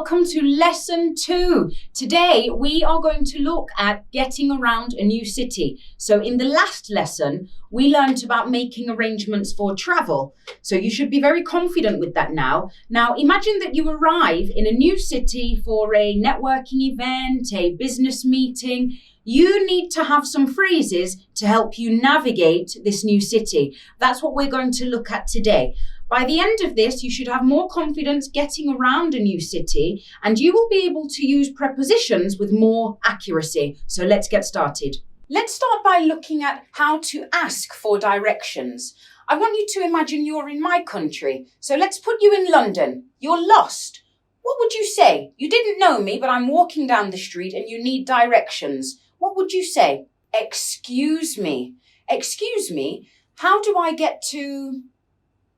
welcome to Lesson 2. Today we are going to look at getting around a new city. So in the last lesson, we learned about making arrangements for travel. So you should be very confident with that now. Now imagine that you arrive in a new city for a networking event, a business meeting. You need to have some phrases to help you navigate this new city. That's what we're going to look at today. By the end of this, you should have more confidence getting around a new city, and you will be able to use prepositions with more accuracy. So let's get started. Let's start by looking at how to ask for directions. I want you to imagine you're in my country. So let's put you in London. You're lost. What would you say? You didn't know me, but I'm walking down the street and you need directions. What would you say? Excuse me. Excuse me, how do I get to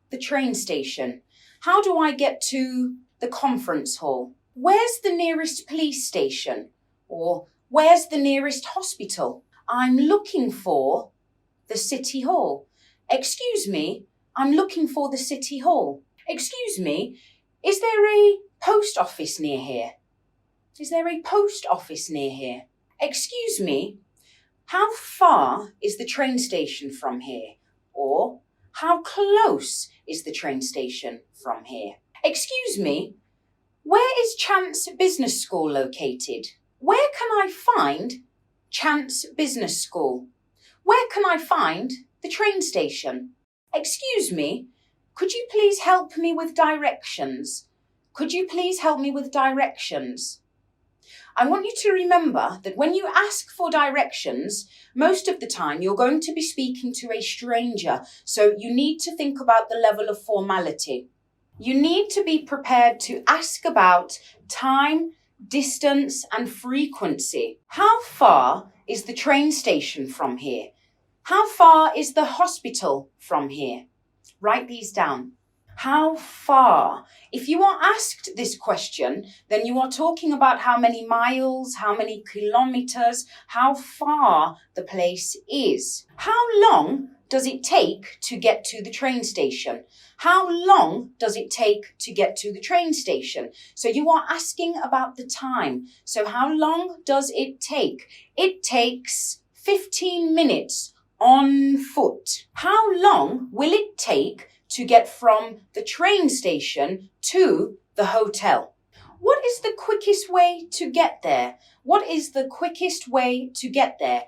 the train station? How do I get to the conference hall? Where's the nearest police station? Or where's the nearest hospital? I'm looking for the city hall. Excuse me, I'm looking for the city hall. Excuse me, is there a post office near here? Is there a post office near here? Excuse me, how far is the train station from here? Or how close is the train station from here? Excuse me, where is Chance Business School located? Where can I find Chance Business School? Where can I find the train station? Excuse me, could you please help me with directions? Could you please help me with directions? I want you to remember that when you ask for directions, most of the time you're going to be speaking to a stranger, so you need to think about the level of formality. You need to be prepared to ask about time, distance, and frequency. How far is the train station from here? How far is the hospital from here? Write these down. How far? If you are asked this question, then you are talking about how many miles, how many kilometers, how far the place is. How long does it take to get to the train station? How long does it take to get to the train station? So you are asking about the time. So how long does it take? It takes 15 minutes on foot. How long will it take to get from the train station to the hotel? What is the quickest way to get there? What is the quickest way to get there?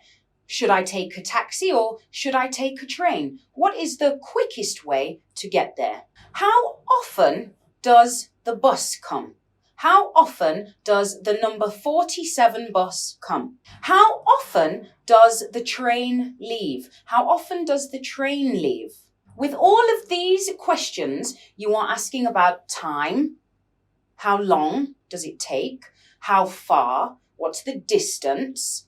Should I take a taxi or should I take a train? What is the quickest way to get there? How often does the bus come? How often does the number 47 bus come? How often does the train leave? How often does the train leave? With all of these questions, you are asking about time. How long does it take? How far? What's the distance?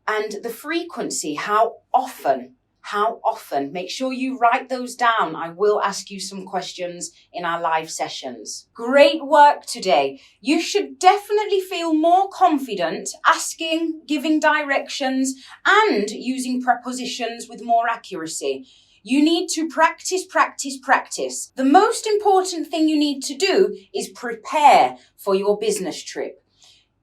And the frequency, how often? How often? Make sure you write those down. I will ask you some questions in our live sessions. Great work today. You should definitely feel more confident asking, giving directions, and using prepositions with more accuracy. You need to practice, practice, practice. The most important thing you need to do is prepare for your business trip.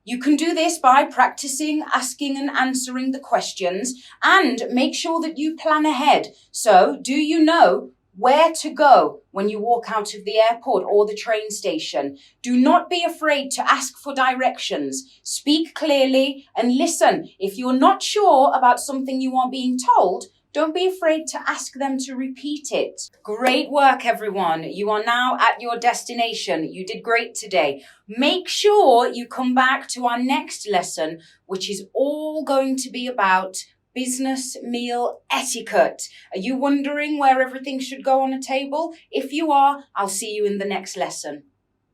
You can do this by practicing, asking and answering the questions, and make sure that you plan ahead. So, do you know where to go when you walk out of the airport or the train station? Do not be afraid to ask for directions. Speak clearly and listen. If you're not sure about something you are being told, don't be afraid to ask them to repeat it. Great work, everyone. You are now at your destination. You did great today. Make sure you come back to our next lesson, which is all going to be about business meal etiquette. Are you wondering where everything should go on a table? If you are, I'll see you in the next lesson.